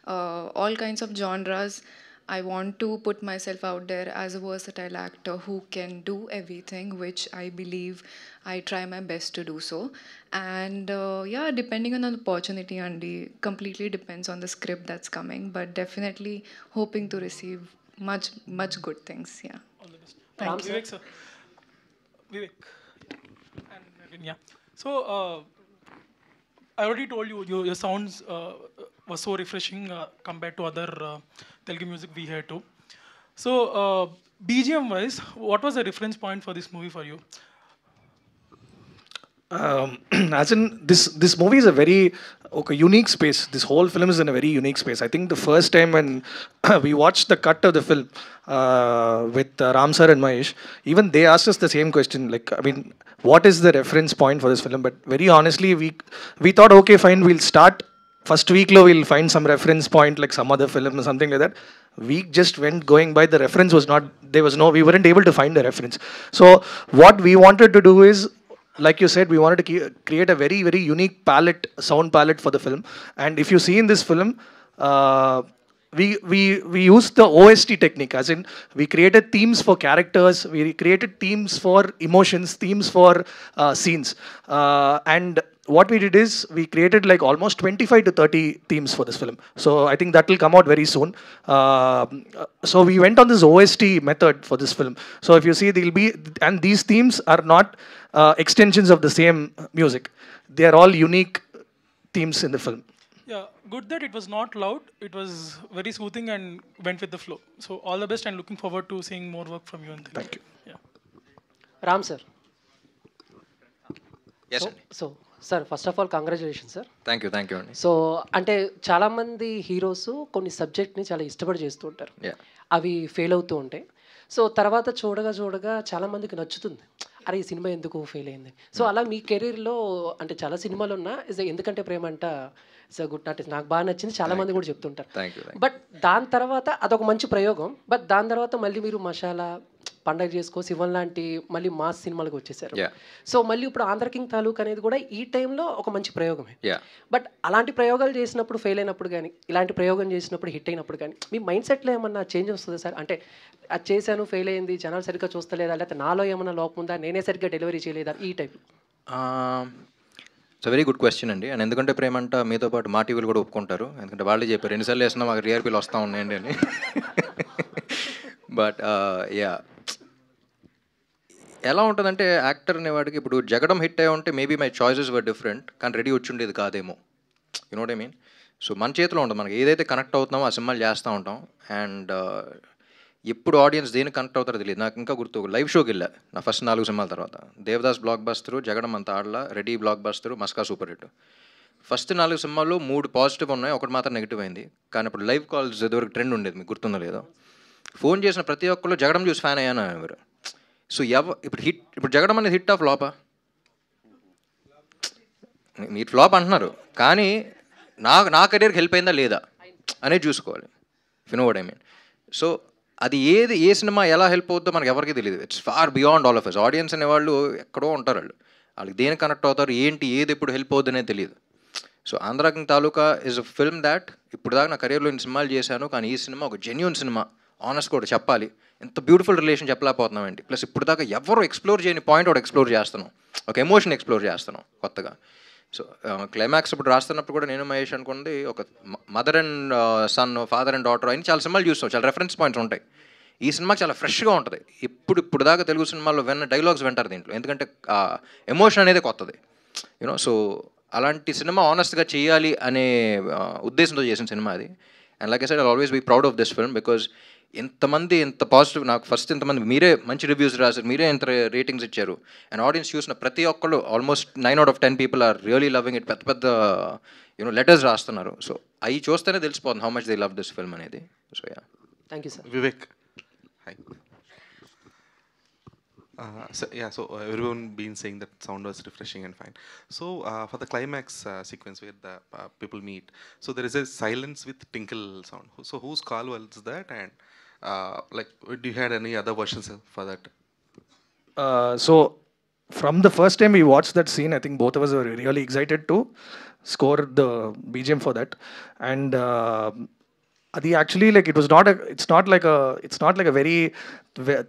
all kinds of genres. I want to put myself out there as a versatile actor who can do everything, which I believe I try my best to do so. And yeah, depending on the opportunity, Andy, completely depends on the script that's coming, but definitely hoping to receive much good things. Yeah. Thank you. Vivek, sir. Vivek. And Navin, yeah. So, I already told you, your sounds were so refreshing compared to other Telugu music we heard too. So, BGM wise, what was the reference point for this movie for you? As in, this movie is a very unique space. This whole film is in a very unique space. I think the first time when we watched the cut of the film with Ram sir and Mahesh, even they asked us the same question. Like, I mean, what is the reference point for this film? But very honestly, we thought, okay, fine, we'll start. First week, we'll find some reference point, like some other film or something like that. We just went going by, the reference was not, we weren't able to find the reference. So what we wanted to do is, like you said, we wanted to create a very, very unique sound palette for the film. And if you see in this film, we used the OST technique, as in we created themes for characters, we created themes for emotions, themes for scenes. And what we did is we created like almost 25 to 30 themes for this film. So I think that will come out very soon. So we went on this OST method for this film. So if you see, and these themes are not extensions of the same music. They are all unique themes in the film. Yeah, good that it was not loud. It was very soothing and went with the flow. So all the best and looking forward to seeing more work from you. And thank you. Yeah. Ram sir. Yes. So sir, first of all, congratulations, sir. Thank you. So అంటే చాలామంది heroes కొన్ని సబ్జెక్ట్ని చాలా ఇష్టపడి చేస్తూ ఉంటారు, అవి fail అవుతూ ఉంటాయి. సో తర్వాత చూడగా చాలామందికి నచ్చుతుంది, అరే ఈ సినిమా ఎందుకు ఫెయిల్ అయింది. సో అలా మీ కెరీర్లో అంటే చాలా సినిమాలు ఉన్నా ఎందుకంటే ప్రేమ అంట ఇట్స్ అ గుడ్ ఆర్టిస్ట్, నాకు బాగా నచ్చింది, చాలామంది కూడా చెప్తుంటారు. బట్ దాని తర్వాత అదొక మంచి ప్రయోగం. బట్ దాని తర్వాత మళ్ళీ మీరు మసాలా, పండగ చేసుకో, శివన్ లాంటి మళ్ళీ మాస్ సినిమాలకు వచ్చేసారు. సో మళ్ళీ ఇప్పుడు ఆంధ్ర కింగ్ తాలూక్ అనేది కూడా ఈ టైంలో ఒక మంచి ప్రయోగమే. బట్ అలాంటి ప్రయోగాలు చేసినప్పుడు ఫెయిల్ అయినప్పుడు కానీ, ఇలాంటి ప్రయోగం చేసినప్పుడు హిట్ అయినప్పుడు కానీ మీ మైండ్ సెట్లో ఏమన్నా చేంజ్ వస్తుందా సార్? అంటే అది చేశాను, ఫెయిల్ అయింది, జనాలు సరిగ్గా చూస్తలేదా, లేకపోతే నాలో ఏమన్నా లోపం ఉందా, నేనే సరిగ్గా డెలివరీ చేయలేదా, ఈ type? It's very good question అండి. అండ్ ఎందుకంటే ప్రేమంట మీతో పాటు మా టీవీలు కూడా ఒప్పుకుంటారు, ఎందుకంటే వాళ్ళే చెప్పారు ఎన్నిసార్లు వేసినా మాకు టీఆర్పీలు వస్తూ ఉన్నాయండి అని. బట్ ఎలా ఉంటుందంటే యాక్టర్ అనేవాడికి ఇప్పుడు జగడం హిట్ అయ్యి ఉంటే maybe my choices were different, కానీ రెడీ వచ్చి ఉండేది కాదేమో. You know what I mean? So మన చేతిలో ఉంటుంది, మనకి ఏదైతే కనెక్ట్ అవుతున్నామో ఆ సినిమాలు చేస్తూ ఉంటాం. అండ్ ఎప్పుడు ఆడియన్స్ దేనికి కనెక్ట్ అవుతారో తెలియదు. నాకు ఇంకా గుర్తు, లైవ్ షోకి వెళ్ళా నా ఫస్ట్ 4 సినిమాల తర్వాత. దేవదాస్ బ్లాక్ బస్టరు, జగడం అంత ఆడలా, Ready blockbuster, Maska super hit. First 4 సినిమాల్లో 3 పాజిటివ్ ఉన్నాయి, ఒకటి మాత్రం నెగిటివ్ అయింది. కానీ ఇప్పుడు లైవ్ కాల్స్ ఎదువరకు ట్రెండ్ ఉండేది, మీకు గుర్తుందో లేదో. ఫోన్ చేసిన ప్రతి ఒక్కళ్ళు జగడం చూసి ఫ్యాన్ అయ్యాను ఎవరు. సో ఇప్పుడు జగడం అనేది హిట్ ఆఫ్ ఫ్లాపా? మీరు ఫ్లాప్ అంటున్నారు, కానీ నా కెరీర్కి హెల్ప్ అయిందా లేదా అనేది చూసుకోవాలి. You know what I mean? So అది ఏ సినిమా ఎలా హెల్ప్ అవుతుందో మనకు ఎవరికి తెలియదు. It's far beyond all of us. Audience అనేవాళ్ళు ఎక్కడో ఉంటారు, వాళ్ళకి దేనికి కనెక్ట్ అవుతారు, ఏంటి ఏది ఎప్పుడు హెల్ప్ అవుతుంది అనేది తెలియదు. So Andhra king taluka is a film that ఇప్పుడు దాకా నా కెరీర్లో ఇన్ని సినిమాలు చేశాను, కానీ ఈ సినిమా ఒక జెన్యూన్ సినిమా. ఆనెస్ట్ కూడా చెప్పాలి, ఎంత బ్యూటిఫుల్ రిలేషన్ చెప్పలేకపోతున్నామండి. ప్లస్ ఇప్పుడు దాకా ఎవరు ఎక్స్ప్లోర్ చేయని పాయింట్ ఒకటి ఎక్స్ప్లోర్ చేస్తున్నాం, ఒక ఎమోషన్ ఎక్స్ప్లోర్ చేస్తున్నాం కొత్తగా. సో క్లైమాక్స్ ఇప్పుడు రాస్తున్నప్పుడు కూడా నేను మహేష్ అనుకున్నది ఒక mother and son, father and daughter అని చాలా సినిమాలు చూస్తాం, చాలా రెఫరెన్స్ పాయింట్స్ ఉంటాయి. ఈ సినిమాకి చాలా ఫ్రెష్గా ఉంటుంది. ఇప్పుడు దాకా తెలుగు సినిమాల్లో డైలాగ్స్ వింటారు దీంట్లో, ఎందుకంటే ఎమోషన్ అనేది కొత్తది. యూనో, సో అలాంటి సినిమా ఆనెస్ట్గా చేయాలి అనే ఉద్దేశంతో చేసిన సినిమా అది. And like I said, I always be proud of this film because ఎంతమంది ఎంత పాజిటివ్, నాకు ఫస్ట్ ఇంతమంది మీరే మంచి రివ్యూస్ రాశారు, మీరే ఎంత రేటింగ్స్ ఇచ్చారు. అండ్ ఆడియన్స్ చూసిన ప్రతి ఒక్కళ్ళు almost 9 out of 10 people are really loving it. పెద్ద యూనో లెటర్స్ రాస్తున్నారు. సో అవి చూస్తేనే తెలిసిపోతుంది how much they love this film అనేది. So yeah, thank you sir. Vivek. Hi. So everyone been saying that sound was refreshing and fine. So for the climax sequence where the people meet, so there is a silence with tinkle sound. So whose call was that? And like, do you had any other versions for that? So from the first time we watched that scene, I think both of us were really excited to score the BGM for that. And adi actually like it's not like a very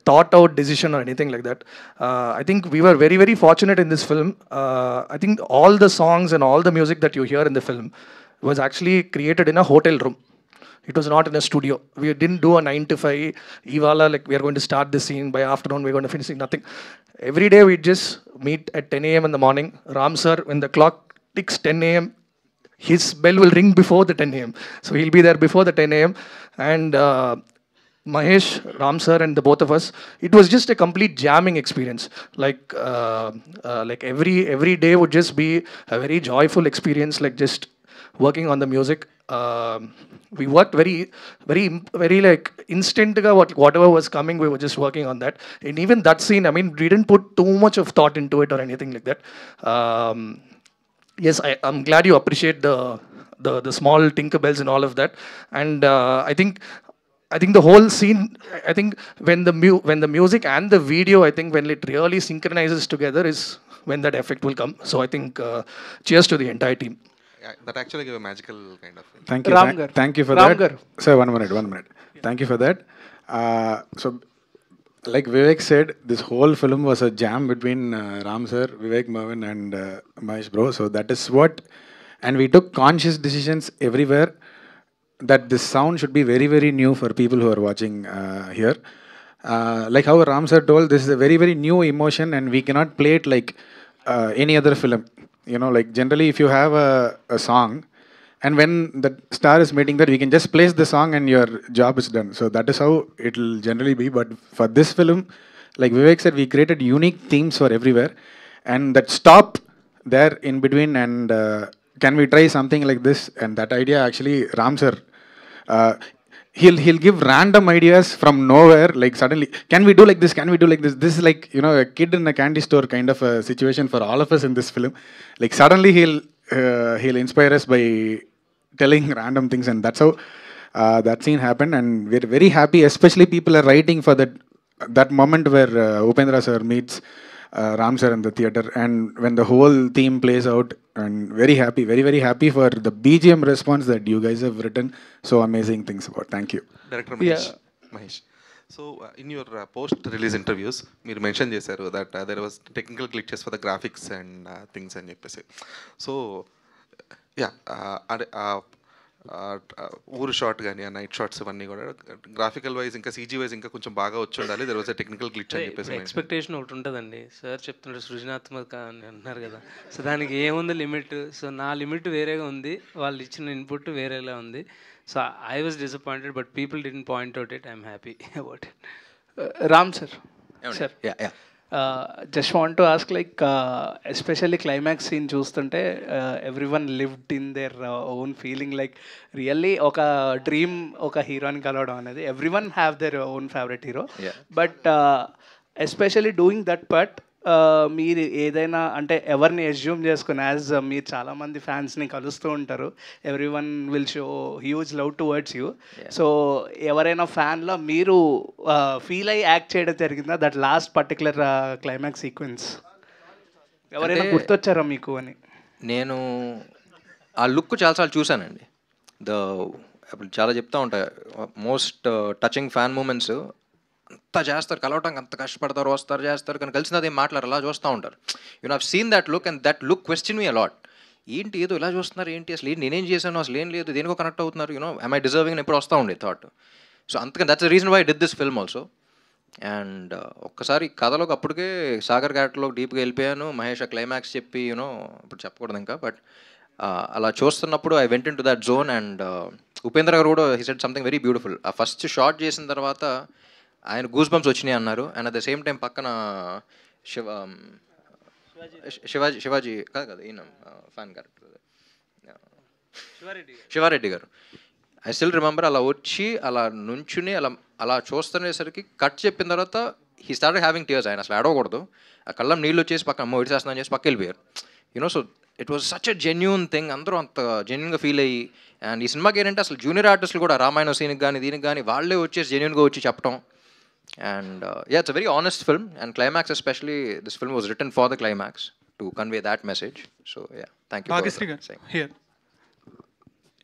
thought out decision or anything like that. I think we were very, very fortunate in this film. I think all the songs and all the music that you hear in the film was actually created in a hotel room. It was not in a studio. We didn't do a 9 to 5 Ivala, like we are going to start this scene, by afternoon we're going to finish it, nothing. Every day we just meet at 10 a.m. in the morning. Ram sir, when the clock ticks 10 a.m., his bell will ring before the 10 a.m. So he'll be there before the 10 a.m. And Mahesh, Ram sir, and the both of us, it was just a complete jamming experience. Like every day would just be a very joyful experience, like just working on the music. We worked very, very, very like instant. Whatever was coming, we were just working on that. And even that scene, I mean, we didn't put too much of thought into it or anything like that. Yes, I'm glad you appreciate the small Tinkerbells and all of that. And I think the whole scene, I think when the music and the video, I think when it really synchronizes together is when that effect will come. So I think cheers to the entire team. Yeah, that actually gave a magical kind of. Thank you. Thank you for Ram that. Sir, one minute. Thank you for that. So, like Vivek said, this whole film was a jam between Ram sir, Vivek, Mervin, and Mahesh bro. So that is what, and we took conscious decisions everywhere that this sound should be very, very new for people who are watching here. Like how Ram sir told, this is a very, very new emotion, and we cannot play it like any other film. You know, like generally, if you have a song, and when the star is meeting that, we can just place the song and your job is done. So that is how it will generally be. But for this film, like Vivek said, we created unique themes for everywhere, and that stop there in between, and can we try something like this? And that idea actually, Ram sir, he'll give random ideas from nowhere. Like suddenly, can we do like this? Can we do like this? This is like, you know, a kid in a candy store kind of a situation for all of us in this film. Like suddenly he'll inspire us by telling random things, and that's how that scene happened. And we're very happy, especially people are writing for that moment where Upendra sir meets Ram sir in the theater, and when the whole theme plays out. And very happy, very, very happy for the BGM response that you guys have written so amazing things about. Thank you. Director Mahesh. Mahesh. So in your post-release interviews, మీరు mention చేశారు that there was technical glitches for the graphics and things అని చెప్పేసి. So ఊరు shot కానీ ఆ night shots ఇవన్నీ కూడా graphical wise ఇంకా సీజీ వైజ్ ఇంకా కొంచెం బాగా వచ్చి ఉండాలి. There was a technical glitch అని చెప్పేసి ఎక్స్పెక్టేషన్ ఒకటి ఉంటుందండి. సార్ చెప్తుంటే సృజనాత్మక అని అంటున్నారు కదా, సో దానికి ఏముంది లిమిట్. సో నా లిమిట్ వేరేగా ఉంది, వాళ్ళు ఇచ్చిన ఇన్పుట్ వేరేలా ఉంది. So I was disappointed, but people didn't point out it. I'm happy about it. Ram sir, just want to ask, like especially climax scene చూస్తుంటే everyone lived in their own feeling, like really oka dream oka hero ni కలవడం అనేది, everyone have their own favorite hero, but especially doing that part, మీరు ఏదైనా అంటే ఎవరిని assume చేసుకుని, as మీరు చాలామంది ఫ్యాన్స్ని కలుస్తూ ఉంటారు, every one will show huge love towards you. So ఎవరైనా ఫ్యాన్లో మీరు ఫీల్ అయ్యి యాక్ట్ చేయడం జరిగిందా that last particular climax sequence? ఎవరైనా గుర్తొచ్చారా మీకు అని? నేను ఆ లుక్ చాలాసార్లు చూశానండి. అప్పుడు చాలా చెప్తా ఉంటాయి, మోస్ట్ టచింగ్ ఫ్యాన్ మూమెంట్స్ అంతా చేస్తారు, కలవటానికి అంత కష్టపడతారు, వస్తారు, చేస్తారు, కానీ కలిసినది ఏం మాట్లాడారు, అలా చూస్తూ ఉంటారు. You have seen that look, and that look question me a lot. ఏంటి ఏదో ఇలా చూస్తున్నారు, ఏంటి అసలు నేనేం చేశాను, అసలు ఏం లేదు, దేనికో కనెక్ట్ అవుతున్నారు, యూనో ఐ డిజర్వింగ్ అని ఎప్పుడు వస్తూ ఉండే థాట్. సో అందుకని that's the reason why I did this film also. And ఒక్కసారి కథలోకి అప్పటికే సాగర్ క్యారెక్టర్లో డీప్గా వెళ్ళిపోయాను. మహేష్ ఆ క్లైమాక్స్ చెప్పి, యూనో ఇప్పుడు చెప్పకూడదు ఇంకా, బట్ అలా చూస్తున్నప్పుడు I went in to that zone. And Upendra గారు కూడా he said something very beautiful. ఆ ఫస్ట్ షాట్ చేసిన తర్వాత ఆయన గూస్ బంప్స్ వచ్చినాయి అన్నారు. And at the same time పక్కన శివాజీ కాదు ఈయన ఫ్యాన్ క్యారెక్టర్ శివారెడ్డి గారు, ఐ స్టిల్ రిమెంబర్, అలా వచ్చి అలా నుంచుని అలా చూస్తునేసరికి కట్ చెప్పిన తర్వాత హీ స్టార్టెడ్ హ్యావింగ్ టియర్స్. ఆయన అసలు అడవకూడదు, ఆ కళ్ళం నీళ్ళు వచ్చేసి పక్కన అమ్మ విడిచేస్తున్నాను చేసి పక్క వెళ్ళిపోయారు. You know, so it was such a genuine thing. అందరూ అంత జెన్యూన్గా ఫీల్ అయ్యి, అండ్ ఈ సినిమాకి ఏంటంటే అసలు జూనియర్ ఆర్టిస్టులు కూడా రామాయణ సీన్కి కానీ దీనికి కానీ వాళ్ళే వచ్చేసి జెన్యూన్గా వచ్చి చెప్పడం. And yeah, it's a very honest film, and climax especially, this film was written for the climax to convey that message. So yeah, thank you. Bhagesri here,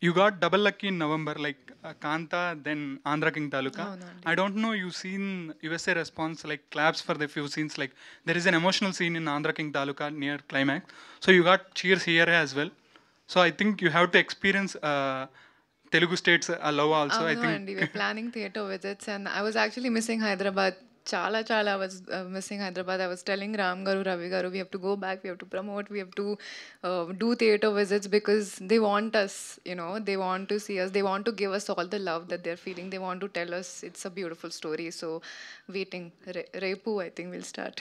you got double lucky in November, like Kanta, then Andhra King Taluka. I don't know, you've seen USA response, like claps for the few scenes. Like there is an emotional scene in Andhra King Taluka near climax. So you got cheers here as well. So I think you have to experience Telugu states love also. I think. Andy, we're planning theatre visits, and I was actually missing Hyderabad. Chala I was missing Hyderabad. I was telling Ram Garu, Ravi Garu, we have to go back, we have to promote, we have to do theatre visits because they want us, you know, they want to see us, they want to give us all the love that they're feeling, they want to tell us it's a beautiful story. So waiting. Repu, I think we'll start.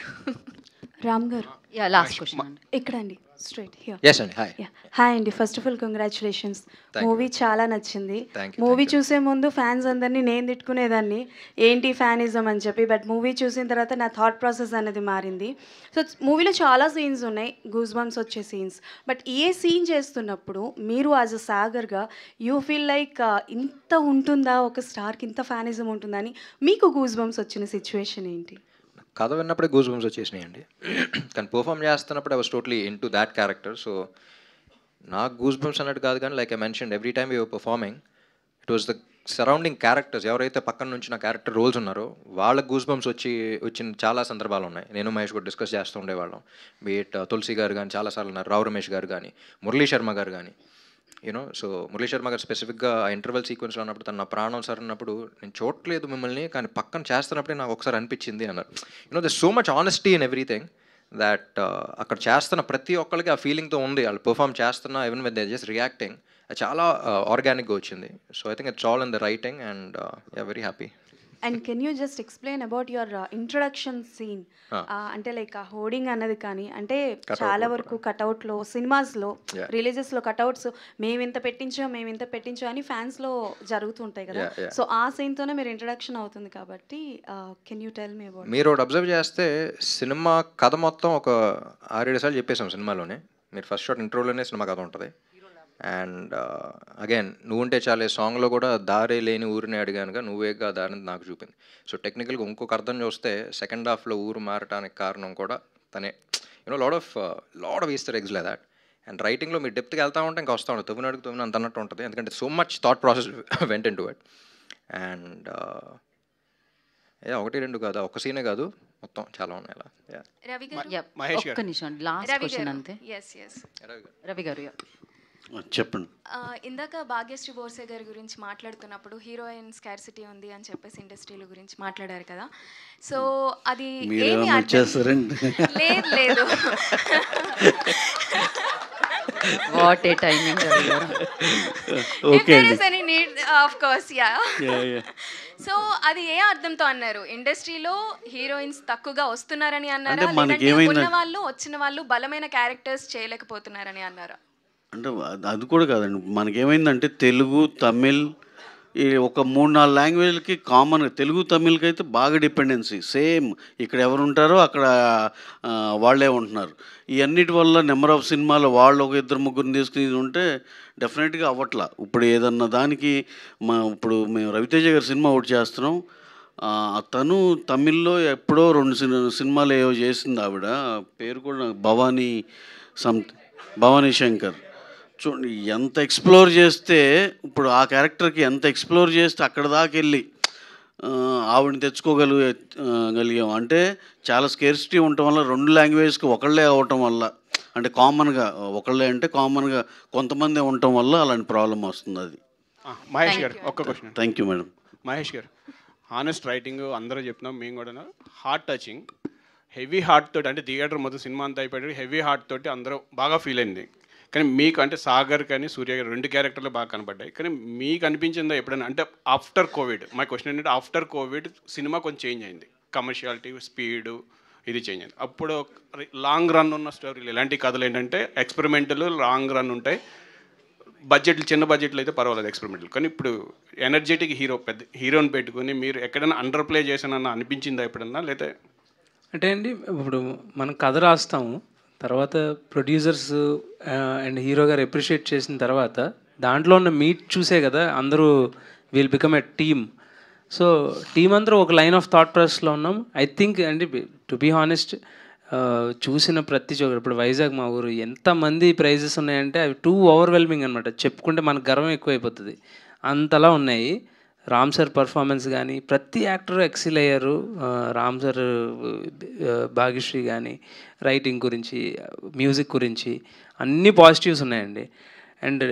Ram గారు, yeah last question అండి. ఇక్కడండి straight here. Yes అండి, hi. Hi అండి, first of all congratulations. Thank movie చాలా నచ్చింది. Thank you, movie చూసే ముందు fans అందరినీ నేను తిట్టుకునేదాన్ని, ఏంటి ఫ్యానిజం అని చెప్పి. బట్ మూవీ చూసిన తర్వాత నా థాట్ ప్రాసెస్ అనేది మారింది. సో మూవీలో చాలా సీన్స్ ఉన్నాయి, గూస్ బంప్స్ వచ్చే సీన్స్. బట్ ఏ సీన్ చేస్తున్నప్పుడు మీరు యాజ్ అ సాగర్గా యూ ఫీల్ లైక్ ఇంత ఉంటుందా, ఒక స్టార్కి ఇంత ఫ్యానిజం ఉంటుందా అని మీకు గూస్ బంప్స్ వచ్చిన సిచ్యువేషన్ ఏంటి? కథ విన్నప్పుడే గూస్ బంప్స్ వచ్చేసినాయండి. కానీ పర్ఫామ్ చేస్తున్నప్పుడు I was totally in to that character. So నాకు గూస్ బంప్స్ అన్నట్టు కాదు, కానీ like I mention every time you're performing it was the surrounding characters, ఎవరైతే పక్కన నుంచి నా క్యారెక్టర్ రోల్స్ ఉన్నారో వాళ్ళకి గూస్ బంప్స్ వచ్చిన చాలా సందర్భాలు ఉన్నాయి. నేను మహేష్ కూడా డిస్కస్ చేస్తూ ఉండేవాళ్ళం. బీట్ తులసి గారు కానీ చాలాసార్లు ఉన్నారు, రావు రమేష్ గారు కానీ, మురళీ శర్మ గారు కానీ. యూనో, సో మురళీ శర్మ గారు స్పెసిఫిక్గా ఆ ఇంటర్వెల్ సీక్వెన్స్లో ఉన్నప్పుడు తన నా ప్రాణం సార్ అన్నప్పుడు నేను చూడట్లేదు మిమ్మల్ని, కానీ పక్కన చేస్తున్నప్పుడే నాకు ఒకసారి అనిపించింది అన్నారు. You know the so much honesty in everything that అక్కడ చేస్తున్న ప్రతి ఒక్కరికి ఆ ఫీలింగ్తో ఉంది. వాళ్ళు పర్ఫామ్ చేస్తున్నా even with they just reacting, చాలా ఆర్గానిక్గా వచ్చింది. So I think it's all in the writing and very happy. And can you just explain about your introduction scene? అంటే లైక్ ఆ హోర్డింగ్ అన్నది కానీ, అంటే చాలా వరకు కట్అవుట్లో సినిమాస్లో రిలీజెస్లో కట్అవుట్స్ మేము ఇంత పెట్టించో అని ఫ్యాన్స్లో జరుగుతుంటాయి కదా. సో ఆ సీన్తోనే మీరు ఇంట్రడక్షన్ అవుతుంది కాబట్టి can you tell me about? మీరు ఒకటి అబ్జర్వ్ చేస్తే సినిమా కథ మొత్తం ఒక 6-7 సార్లు చెప్పేసాం సినిమాలోనే. మీరు ఫస్ట్ షాట్ ఇంట్రోలోనే సినిమా కథ ఉంటుంది. అండ్ అగైన్ నువ్వుంటే చాలే సాంగ్లో కూడా దారే లేని ఊరిని అడిగానుగా నువ్వేగా దారిని నాకు చూపింది. సో టెక్నికల్గా ఇంకొక అర్థం చూస్తే సెకండ్ హాఫ్లో ఊరు మారటానికి కారణం కూడా తనే. You know lot of Easter eggs like that. And రైటింగ్లో మీరు డెప్త్కి వెళ్తా ఉంటే ఇంకా వస్తూ ఉంటుంది, తవ్విన అంత అన్నట్టు ఉంటుంది, ఎందుకంటే so much thought process went in to it. And ఒకటి రెండు కాదు, ఒక సీనే కాదు, మొత్తం చాలా ఉన్నాయి అలా. ఒక్క నిమిషం, లాస్ట్ క్వశ్చన్ అంతే. రవి గారు చెప్పండి. ఇందాక భాగ్యశ్రీ బోర్సే గారి గురించి మాట్లాడుతున్నప్పుడు హీరోయిన్ స్కార్సిటీ ఉంది అని చెప్పేసి ఇండస్ట్రీల గురించి మాట్లాడారు కదా. సో అది ఏమి లేదు what a timing. Of course yeah. So అది ఏ అర్థంతో అన్నారు? ఇండస్ట్రీలో హీరోయిన్స్ తక్కువగా వస్తున్నారని అన్నారా, లేదంటే ఉన్న వాళ్ళు వచ్చిన వాళ్ళు బలమైన క్యారెక్టర్స్ చేయలేకపోతున్నారని అన్నారా? అంటే అది కూడా కాదండి, మనకేమైందంటే తెలుగు తమిళ్ ఈ ఒక 3-4 లాంగ్వేజ్లకి కామన్. తెలుగు తమిళ్కి అయితే బాగా డిపెండెన్సీ, సేమ్ ఇక్కడ ఎవరు ఉంటారో అక్కడ వాళ్ళే ఉంటున్నారు. ఈ అన్నిటి వల్ల నెంబర్ ఆఫ్ సినిమాలు వాళ్ళు ఒక 2-3 తీసుకుని ఉంటే డెఫినెట్గా అవ్వట్లా. ఇప్పుడు ఏదన్నా దానికి ఇప్పుడు మేము రవితేజ గారి సినిమా ఒకటి చేస్తున్నాం, తను తమిళ్లో ఎప్పుడో 2 సినిమాలు ఏవో చేసింది ఆవిడ, పేరు కూడా భవానీ శంకర్. చూడండి ఎంత ఎక్స్ప్లోర్ చేస్తే, ఇప్పుడు ఆ క్యారెక్టర్కి ఎంత ఎక్స్ప్లోర్ చేస్తే అక్కడ దాకా వెళ్ళి ఆవిడని తెచ్చుకోగలిగాం. అంటే చాలా స్కేర్సిటీ ఉండటం వల్ల 2 లాంగ్వేజ్కి ఒకళ్ళే అవ్వటం వల్ల, అంటే కామన్గా ఒకళ్ళే అంటే కామన్గా కొంతమంది ఉండటం వల్ల అలాంటి ప్రాబ్లం వస్తుంది. అది మహేష్ గారు ఒక్క question. Thank you madam. Mahesh గారు, హానెస్ట్ రైటింగ్ అందరూ చెప్తున్నాం, మేము కూడా హార్ట్ టచింగ్, హెవీ హార్ట్ తోటి, అంటే థియేటర్ మొత్తం సినిమా అంతా అయిపోయాడు హెవీ హార్ట్ తోటి అందరూ బాగా ఫీల్ అయింది. కానీ మీకు అంటే సాగర్ కానీ సూర్య గారు 2 క్యారెక్టర్లు బాగా కనపడ్డాయి. కానీ మీకు అనిపించిందా ఎప్పుడైనా, అంటే ఆఫ్టర్ కోవిడ్, మై క్వశ్చన్ ఏంటంటే ఆఫ్టర్ కోవిడ్ సినిమా కొంచెం చేంజ్ అయింది, కమర్షియాలిటీ స్పీడు ఇది చేంజ్ అయింది. అప్పుడు లాంగ్ రన్ ఉన్న స్టోరీలు ఇలాంటి కథలు ఏంటంటే ఎక్స్పెరిమెంటల్ లాంగ్ రన్ ఉంటాయి, బడ్జెట్లు చిన్న బడ్జెట్లు అయితే పర్వాలేదు ఎక్స్పెరిమెంటల్. కానీ ఇప్పుడు ఎనర్జెటిక్ పెద్ద హీరోని పెట్టుకుని మీరు ఎక్కడైనా అండర్ ప్లే చేశానన్న అనిపించిందా ఎప్పుడన్నా? లేదా అంటే అండి, ఇప్పుడు మనం కథ రాస్తాము, తర్వాత ప్రొడ్యూసర్స్ అండ్ హీరో గారు అప్రిషియేట్ చేసిన తర్వాత దాంట్లో ఉన్న మీట్ చూసే కదా అందరూ will become a team. So team అందరూ ఒక లైన్ ఆఫ్ థాట్ ప్రాసెస్లో ఉన్నాం. ఐ థింక్ అండి, టు బీ హానెస్ట్, చూసిన ప్రతి చోట ఇప్పుడు వైజాగ్ మా ఊరు ఎంతమంది ప్రైజెస్ ఉన్నాయంటే అవి టూ ఓవర్వెల్మింగ్ అనమాట. చెప్పుకుంటే మనకు గర్వం ఎక్కువైపోతుంది. అంతలా ఉన్నాయి. రామ్ సార్ పర్ఫార్మెన్స్ కానీ ప్రతి యాక్టర్ ఎక్సిల్ అయ్యారు. రామ్ సార్, భాగ్యశ్రీ కానీ రైటింగ్ గురించి, మ్యూజిక్ గురించి అన్ని పాజిటివ్స్ ఉన్నాయండి. And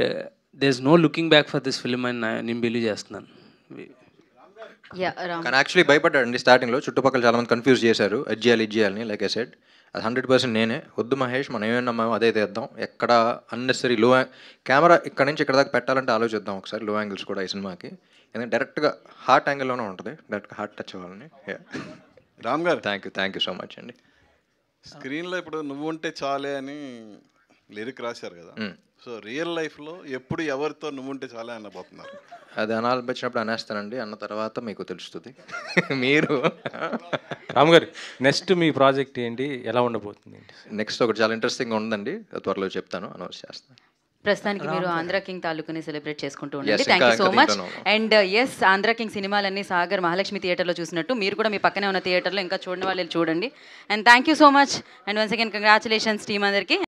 there is no looking back for this film అని నేను బిలీవ్ చేస్తున్నాను. కానీ యాక్చువల్లీ భయపడ్డాడండి స్టార్టింగ్లో. చుట్టుపక్కల చాలామంది కన్ఫ్యూజ్ చేశారు ఇది చేయాలని. లైక్ ఐ సెడ్, అది 100% నేనే. వద్దు మహేష్, మనం ఏమన్నామో అదే తెద్దాం. ఎక్కడ అన్నెసరీ కెమెరా ఇక్కడ నుంచి ఇక్కడ దాకా పెట్టాలంటే ఆలోచిద్దాం ఒకసారి. లో యాంగిల్స్ కూడా ఈ సినిమాకి, ఎందుకంటే డైరెక్ట్గా హార్ట్ యాంగిల్లోనే ఉంటుంది. డైరెక్ట్గా హార్ట్ టచ్ అవ్వాలని. రామ్ గారు, థ్యాంక్ యూ సో మచ్ అండి. స్క్రీన్లో ఇప్పుడు నువ్వు ఉంటే చాలే అని లిరిక్ రాశారు కదా, సో రియల్ లైఫ్లో ఎప్పుడు ఎవరితో నువ్వు ఉంటే చాలే అనబోతున్నారు? అది అనాలనిపించినప్పుడు అనేస్తానండి, అన్న తర్వాత మీకు తెలుస్తుంది. మీరు రామ్ గారు, నెక్స్ట్ మీ ప్రాజెక్ట్ ఏంటి, ఎలా ఉండబోతుంది? నెక్స్ట్ ఒకటి చాలా ఇంట్రెస్టింగ్గా ఉందండి, త్వరలో చెప్తాను, అనౌన్స్ చేస్తాను. ప్రస్తుతానికి మీరు ఆంధ్ర కింగ్ తాలూకుని సెలబ్రేట్ చేసుకుంటూ ఉండండి. Thank you so much. And yes, Andhra king సినిమాలన్నీ సాగర్ మహాలక్ష్మి థియేటర్లో చూసినట్టు మీరు కూడా మీ పక్కనే ఉన్న థియేటర్లో ఇంకా చూడని వాళ్ళు చూడండి. And thank you so much. And once again congratulations team అందరికీ.